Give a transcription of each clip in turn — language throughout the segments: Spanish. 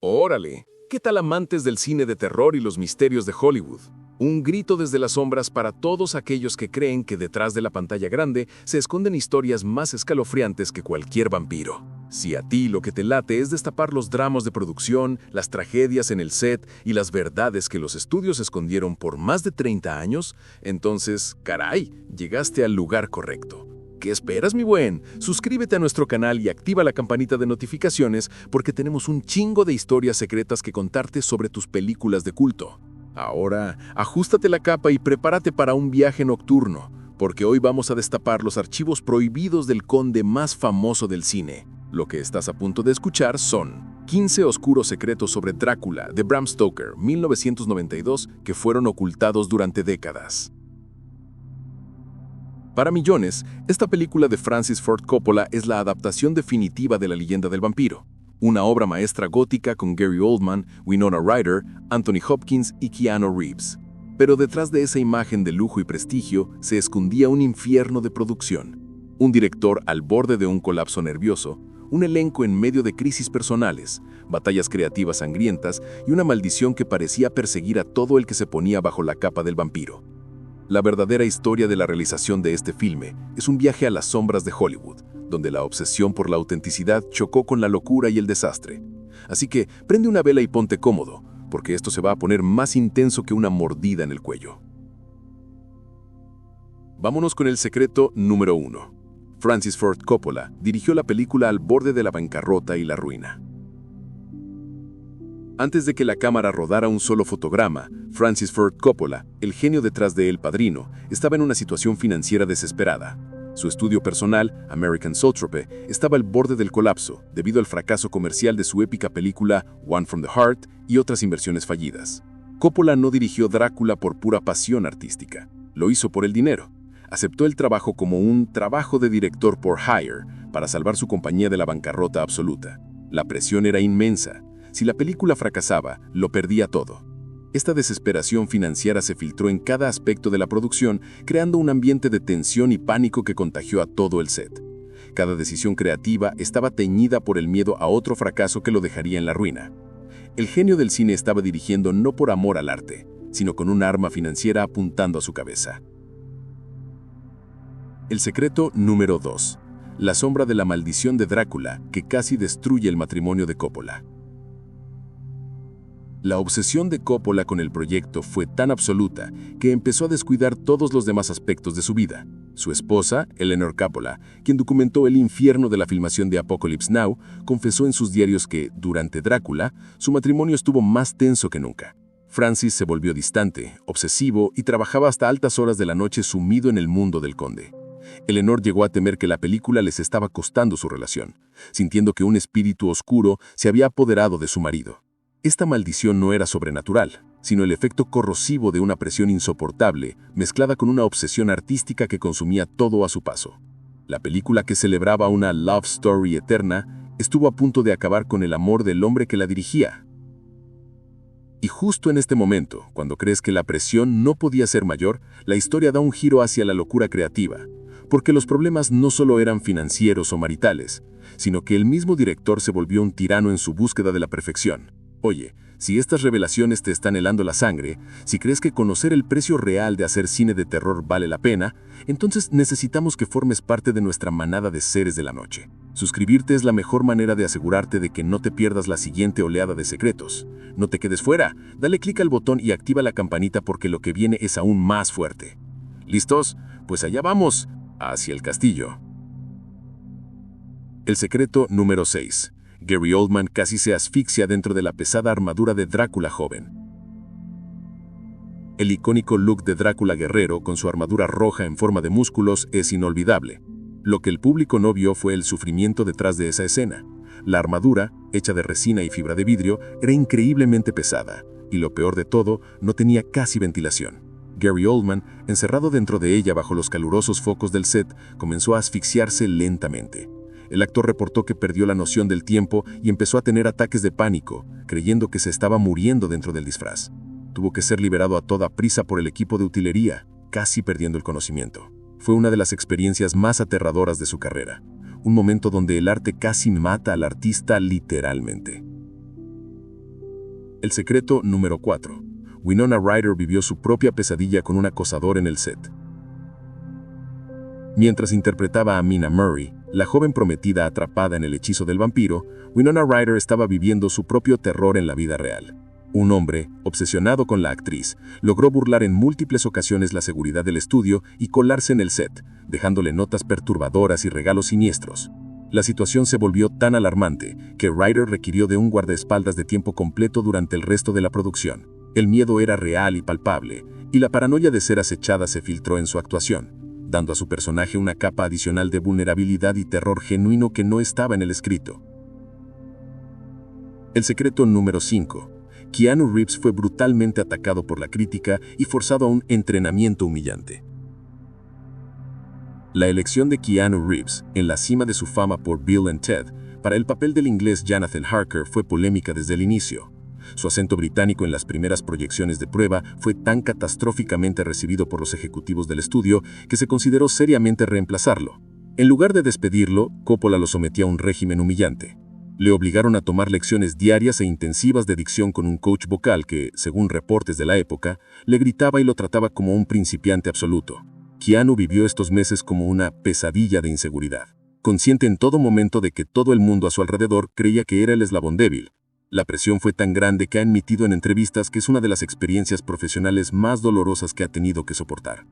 Órale, ¿qué tal amantes del cine de terror y los misterios de Hollywood? Un grito desde las sombras para todos aquellos que creen que detrás de la pantalla grande se esconden historias más escalofriantes que cualquier vampiro. Si a ti lo que te late es destapar los dramas de producción, las tragedias en el set y las verdades que los estudios escondieron por más de 30 años, entonces, caray, llegaste al lugar correcto. ¿Qué esperas, mi buen? Suscríbete a nuestro canal y activa la campanita de notificaciones porque tenemos un chingo de historias secretas que contarte sobre tus películas de culto. Ahora, ajústate la capa y prepárate para un viaje nocturno, porque hoy vamos a destapar los archivos prohibidos del conde más famoso del cine. Lo que estás a punto de escuchar son 15 oscuros secretos sobre Drácula de Bram Stoker, 1992, que fueron ocultados durante décadas. Para millones, esta película de Francis Ford Coppola es la adaptación definitiva de la leyenda del vampiro. Una obra maestra gótica con Gary Oldman, Winona Ryder, Anthony Hopkins y Keanu Reeves. Pero detrás de esa imagen de lujo y prestigio se escondía un infierno de producción. Un director al borde de un colapso nervioso, un elenco en medio de crisis personales, batallas creativas sangrientas y una maldición que parecía perseguir a todo el que se ponía bajo la capa del vampiro. La verdadera historia de la realización de este filme es un viaje a las sombras de Hollywood, donde la obsesión por la autenticidad chocó con la locura y el desastre. Así que prende una vela y ponte cómodo, porque esto se va a poner más intenso que una mordida en el cuello. Vámonos con el secreto número 1. Francis Ford Coppola dirigió la película al borde de la bancarrota y la ruina. Antes de que la cámara rodara un solo fotograma, Francis Ford Coppola, el genio detrás de El Padrino, estaba en una situación financiera desesperada. Su estudio personal, American Zoetrope, estaba al borde del colapso debido al fracaso comercial de su épica película One from the Heart y otras inversiones fallidas. Coppola no dirigió Drácula por pura pasión artística, lo hizo por el dinero. Aceptó el trabajo como un trabajo de director por hire para salvar su compañía de la bancarrota absoluta. La presión era inmensa. Si la película fracasaba, lo perdía todo. Esta desesperación financiera se filtró en cada aspecto de la producción, creando un ambiente de tensión y pánico que contagió a todo el set. Cada decisión creativa estaba teñida por el miedo a otro fracaso que lo dejaría en la ruina. El genio del cine estaba dirigiendo no por amor al arte, sino con un arma financiera apuntando a su cabeza. El secreto número 2. La sombra de la maldición de Drácula que casi destruye el matrimonio de Coppola. La obsesión de Coppola con el proyecto fue tan absoluta que empezó a descuidar todos los demás aspectos de su vida. Su esposa, Eleanor Coppola, quien documentó el infierno de la filmación de Apocalypse Now, confesó en sus diarios que, durante Drácula, su matrimonio estuvo más tenso que nunca. Francis se volvió distante, obsesivo y trabajaba hasta altas horas de la noche sumido en el mundo del conde. Eleanor llegó a temer que la película les estaba costando su relación, sintiendo que un espíritu oscuro se había apoderado de su marido. Esta maldición no era sobrenatural, sino el efecto corrosivo de una presión insoportable, mezclada con una obsesión artística que consumía todo a su paso. La película, que celebraba una love story eterna, estuvo a punto de acabar con el amor del hombre que la dirigía. Y justo en este momento, cuando crees que la presión no podía ser mayor, la historia da un giro hacia la locura creativa, porque los problemas no solo eran financieros o maritales, sino que el mismo director se volvió un tirano en su búsqueda de la perfección. Oye, si estas revelaciones te están helando la sangre, si crees que conocer el precio real de hacer cine de terror vale la pena, entonces necesitamos que formes parte de nuestra manada de seres de la noche. Suscribirte es la mejor manera de asegurarte de que no te pierdas la siguiente oleada de secretos. No te quedes fuera, dale clic al botón y activa la campanita porque lo que viene es aún más fuerte. ¿Listos? Pues allá vamos, hacia el castillo. El secreto número 6. Gary Oldman casi se asfixia dentro de la pesada armadura de Drácula joven. El icónico look de Drácula guerrero con su armadura roja en forma de músculos es inolvidable. Lo que el público no vio fue el sufrimiento detrás de esa escena. La armadura, hecha de resina y fibra de vidrio, era increíblemente pesada, y lo peor de todo, no tenía casi ventilación. Gary Oldman, encerrado dentro de ella bajo los calurosos focos del set, comenzó a asfixiarse lentamente. El actor reportó que perdió la noción del tiempo y empezó a tener ataques de pánico, creyendo que se estaba muriendo dentro del disfraz. Tuvo que ser liberado a toda prisa por el equipo de utilería, casi perdiendo el conocimiento. Fue una de las experiencias más aterradoras de su carrera, un momento donde el arte casi mata al artista literalmente. El secreto número 4. Winona Ryder vivió su propia pesadilla con un acosador en el set. Mientras interpretaba a Mina Murray, la joven prometida atrapada en el hechizo del vampiro, Winona Ryder estaba viviendo su propio terror en la vida real. Un hombre, obsesionado con la actriz, logró burlar en múltiples ocasiones la seguridad del estudio y colarse en el set, dejándole notas perturbadoras y regalos siniestros. La situación se volvió tan alarmante que Ryder requirió de un guardaespaldas de tiempo completo durante el resto de la producción. El miedo era real y palpable, y la paranoia de ser acechada se filtró en su actuación, dando a su personaje una capa adicional de vulnerabilidad y terror genuino que no estaba en el escrito. El secreto número 5. Keanu Reeves fue brutalmente atacado por la crítica y forzado a un entrenamiento humillante. La elección de Keanu Reeves, en la cima de su fama por Bill and Ted, para el papel del inglés Jonathan Harker fue polémica desde el inicio. Su acento británico en las primeras proyecciones de prueba fue tan catastróficamente recibido por los ejecutivos del estudio que se consideró seriamente reemplazarlo. En lugar de despedirlo, Coppola lo sometió a un régimen humillante. Le obligaron a tomar lecciones diarias e intensivas de dicción con un coach vocal que, según reportes de la época, le gritaba y lo trataba como un principiante absoluto. Keanu vivió estos meses como una pesadilla de inseguridad, consciente en todo momento de que todo el mundo a su alrededor creía que era el eslabón débil. La presión fue tan grande que ha admitido en entrevistas que es una de las experiencias profesionales más dolorosas que ha tenido que soportar.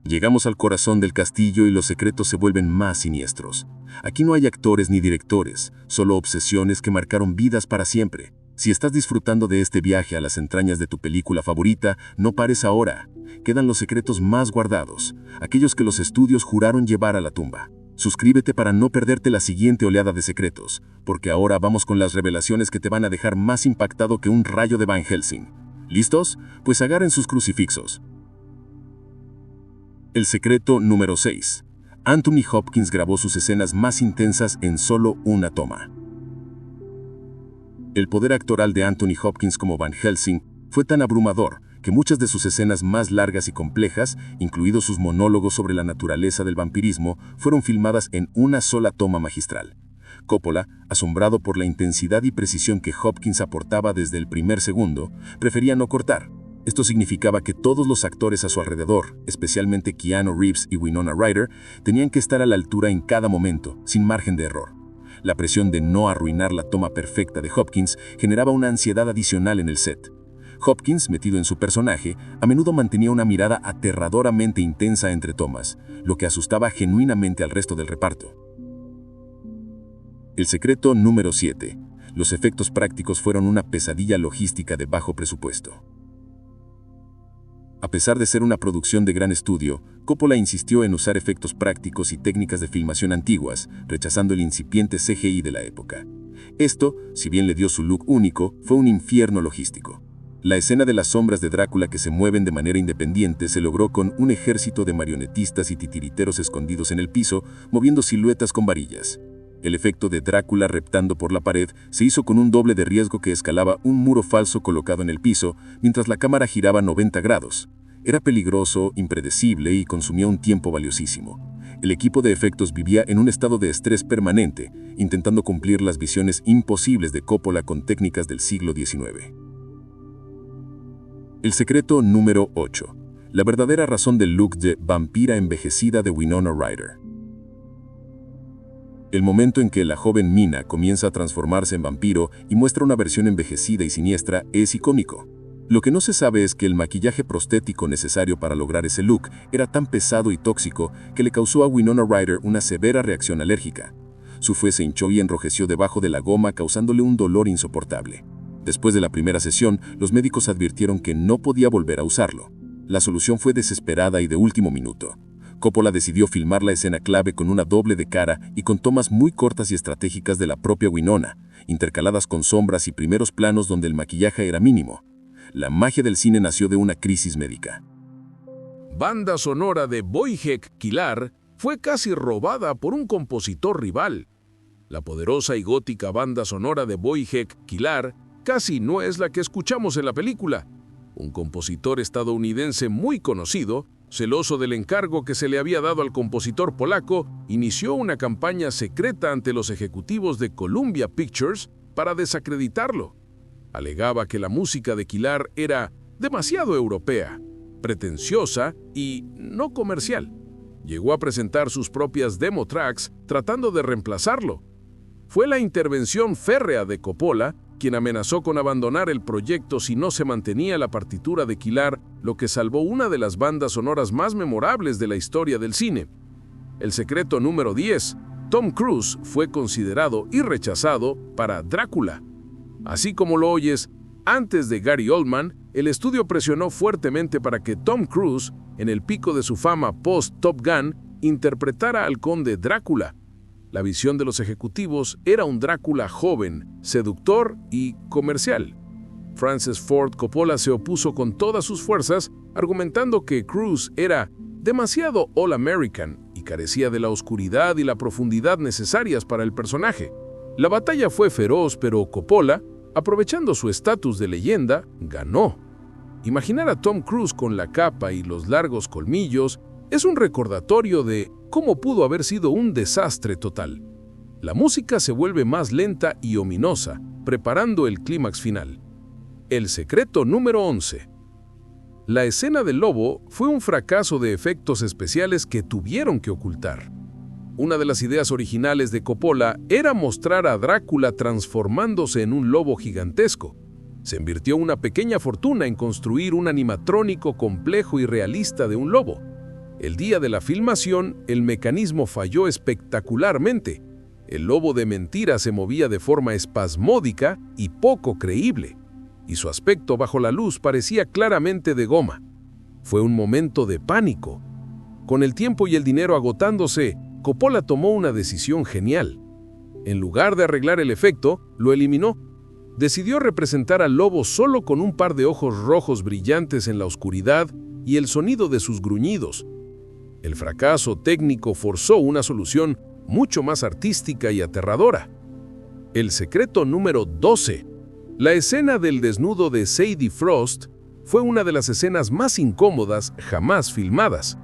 Llegamos al corazón del castillo y los secretos se vuelven más siniestros. Aquí no hay actores ni directores, solo obsesiones que marcaron vidas para siempre. Si estás disfrutando de este viaje a las entrañas de tu película favorita, no pares ahora. Quedan los secretos más guardados, aquellos que los estudios juraron llevar a la tumba. Suscríbete para no perderte la siguiente oleada de secretos, porque ahora vamos con las revelaciones que te van a dejar más impactado que un rayo de Van Helsing. ¿Listos? Pues agarren sus crucifixos. El secreto número 6. Anthony Hopkins grabó sus escenas más intensas en solo una toma. El poder actoral de Anthony Hopkins como Van Helsing fue tan abrumador que muchas de sus escenas más largas y complejas, incluidos sus monólogos sobre la naturaleza del vampirismo, fueron filmadas en una sola toma magistral. Coppola, asombrado por la intensidad y precisión que Hopkins aportaba desde el primer segundo, prefería no cortar. Esto significaba que todos los actores a su alrededor, especialmente Keanu Reeves y Winona Ryder, tenían que estar a la altura en cada momento, sin margen de error. La presión de no arruinar la toma perfecta de Hopkins generaba una ansiedad adicional en el set. Hopkins, metido en su personaje, a menudo mantenía una mirada aterradoramente intensa entre tomas, lo que asustaba genuinamente al resto del reparto. El secreto número 7. Los efectos prácticos fueron una pesadilla logística de bajo presupuesto. A pesar de ser una producción de gran estudio, Coppola insistió en usar efectos prácticos y técnicas de filmación antiguas, rechazando el incipiente CGI de la época. Esto, si bien le dio su look único, fue un infierno logístico. La escena de las sombras de Drácula que se mueven de manera independiente se logró con un ejército de marionetistas y titiriteros escondidos en el piso, moviendo siluetas con varillas. El efecto de Drácula reptando por la pared se hizo con un doble de riesgo que escalaba un muro falso colocado en el piso, mientras la cámara giraba 90 grados. Era peligroso, impredecible y consumía un tiempo valiosísimo. El equipo de efectos vivía en un estado de estrés permanente, intentando cumplir las visiones imposibles de Coppola con técnicas del siglo XIX. El secreto número 8. La verdadera razón del look de vampira envejecida de Winona Ryder. El momento en que la joven Mina comienza a transformarse en vampiro y muestra una versión envejecida y siniestra es icónico. Lo que no se sabe es que el maquillaje prostético necesario para lograr ese look era tan pesado y tóxico que le causó a Winona Ryder una severa reacción alérgica. Su fue se hinchó y enrojeció debajo de la goma, causándole un dolor insoportable. Después de la primera sesión, los médicos advirtieron que no podía volver a usarlo. La solución fue desesperada y de último minuto. Coppola decidió filmar la escena clave con una doble de cara y con tomas muy cortas y estratégicas de la propia Winona, intercaladas con sombras y primeros planos donde el maquillaje era mínimo. La magia del cine nació de una crisis médica. Banda sonora de Wojciech Kilar fue casi robada por un compositor rival. La poderosa y gótica banda sonora de Wojciech Kilar casi no es la que escuchamos en la película. Un compositor estadounidense muy conocido, celoso del encargo que se le había dado al compositor polaco, inició una campaña secreta ante los ejecutivos de Columbia Pictures para desacreditarlo. Alegaba que la música de Kilar era demasiado europea, pretenciosa y no comercial. Llegó a presentar sus propias demo tracks tratando de reemplazarlo. Fue la intervención férrea de Coppola quien amenazó con abandonar el proyecto si no se mantenía la partitura de Kilar, lo que salvó una de las bandas sonoras más memorables de la historia del cine. El secreto número 10. Tom Cruise fue considerado y rechazado para Drácula. Así como lo oyes, antes de Gary Oldman, el estudio presionó fuertemente para que Tom Cruise, en el pico de su fama post-Top Gun, interpretara al conde Drácula. La visión de los ejecutivos era un Drácula joven, seductor y comercial. Francis Ford Coppola se opuso con todas sus fuerzas, argumentando que Cruise era demasiado all-American y carecía de la oscuridad y la profundidad necesarias para el personaje. La batalla fue feroz, pero Coppola, aprovechando su estatus de leyenda, ganó. Imaginar a Tom Cruise con la capa y los largos colmillos es un recordatorio de cómo pudo haber sido un desastre total. La música se vuelve más lenta y ominosa, preparando el clímax final. El secreto número 11. La escena del lobo fue un fracaso de efectos especiales que tuvieron que ocultar. Una de las ideas originales de Coppola era mostrar a Drácula transformándose en un lobo gigantesco. Se invirtió una pequeña fortuna en construir un animatrónico complejo y realista de un lobo. El día de la filmación, el mecanismo falló espectacularmente. El lobo de mentira se movía de forma espasmódica y poco creíble, y su aspecto bajo la luz parecía claramente de goma. Fue un momento de pánico. Con el tiempo y el dinero agotándose, Coppola tomó una decisión genial. En lugar de arreglar el efecto, lo eliminó. Decidió representar al lobo solo con un par de ojos rojos brillantes en la oscuridad y el sonido de sus gruñidos. El fracaso técnico forzó una solución mucho más artística y aterradora. El secreto número 12. La escena del desnudo de Sadie Frost fue una de las escenas más incómodas jamás filmadas.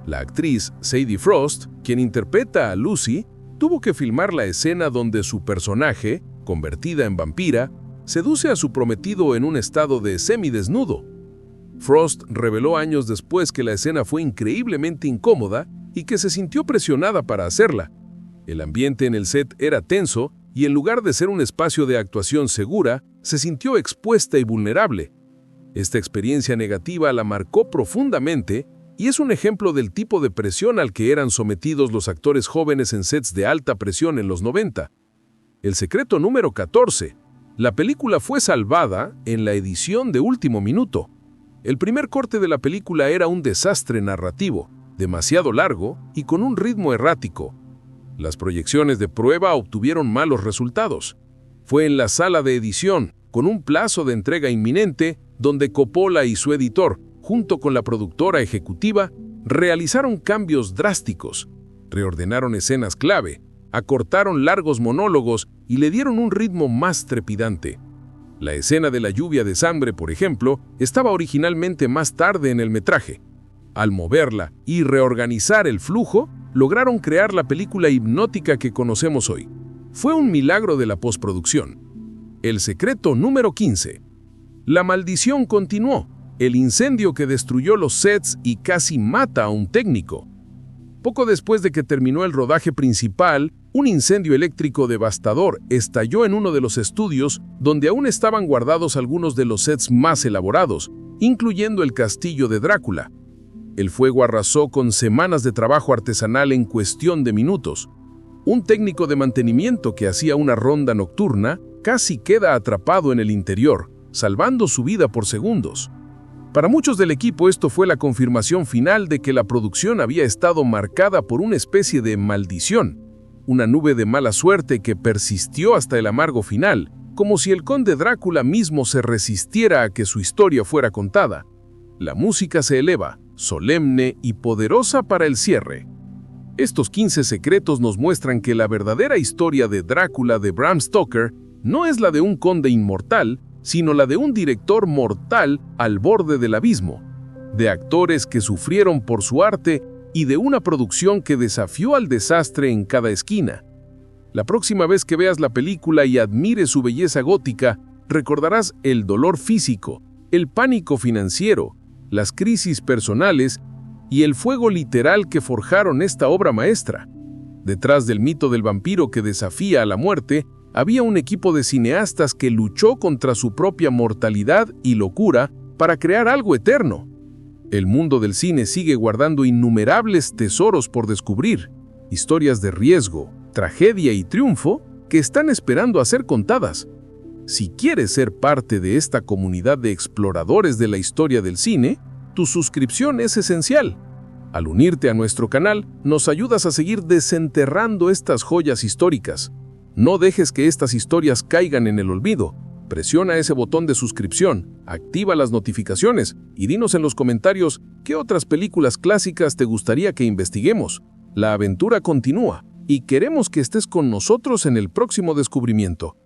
La actriz Sadie Frost, quien interpreta a Lucy, tuvo que filmar la escena donde su personaje, convertida en vampira, seduce a su prometido en un estado de semidesnudo. Frost reveló años después que la escena fue increíblemente incómoda y que se sintió presionada para hacerla. El ambiente en el set era tenso y en lugar de ser un espacio de actuación segura, se sintió expuesta y vulnerable. Esta experiencia negativa la marcó profundamente y es un ejemplo del tipo de presión al que eran sometidos los actores jóvenes en sets de alta presión en los 90. El secreto número 14. La película fue salvada en la edición de último minuto. El primer corte de la película era un desastre narrativo, demasiado largo y con un ritmo errático. Las proyecciones de prueba obtuvieron malos resultados. Fue en la sala de edición, con un plazo de entrega inminente, donde Coppola y su editor, junto con la productora ejecutiva, realizaron cambios drásticos, reordenaron escenas clave, acortaron largos monólogos y le dieron un ritmo más trepidante. La escena de la lluvia de sangre, por ejemplo, estaba originalmente más tarde en el metraje. Al moverla y reorganizar el flujo, lograron crear la película hipnótica que conocemos hoy. Fue un milagro de la postproducción. El secreto número 15. La maldición continuó, el incendio que destruyó los sets y casi mata a un técnico. Poco después de que terminó el rodaje principal, un incendio eléctrico devastador estalló en uno de los estudios donde aún estaban guardados algunos de los sets más elaborados, incluyendo el castillo de Drácula. El fuego arrasó con semanas de trabajo artesanal en cuestión de minutos. Un técnico de mantenimiento que hacía una ronda nocturna casi queda atrapado en el interior, salvando su vida por segundos. Para muchos del equipo esto fue la confirmación final de que la producción había estado marcada por una especie de maldición, una nube de mala suerte que persistió hasta el amargo final, como si el conde Drácula mismo se resistiera a que su historia fuera contada. La música se eleva, solemne y poderosa para el cierre. Estos 15 secretos nos muestran que la verdadera historia de Drácula de Bram Stoker no es la de un conde inmortal, sino la de un director mortal al borde del abismo, de actores que sufrieron por su arte y de una producción que desafió al desastre en cada esquina. La próxima vez que veas la película y admires su belleza gótica, recordarás el dolor físico, el pánico financiero, las crisis personales y el fuego literal que forjaron esta obra maestra. Detrás del mito del vampiro que desafía a la muerte, había un equipo de cineastas que luchó contra su propia mortalidad y locura para crear algo eterno. El mundo del cine sigue guardando innumerables tesoros por descubrir, historias de riesgo, tragedia y triunfo que están esperando a ser contadas. Si quieres ser parte de esta comunidad de exploradores de la historia del cine, tu suscripción es esencial. Al unirte a nuestro canal, nos ayudas a seguir desenterrando estas joyas históricas. No dejes que estas historias caigan en el olvido. Presiona ese botón de suscripción, activa las notificaciones y dinos en los comentarios qué otras películas clásicas te gustaría que investiguemos. La aventura continúa y queremos que estés con nosotros en el próximo descubrimiento.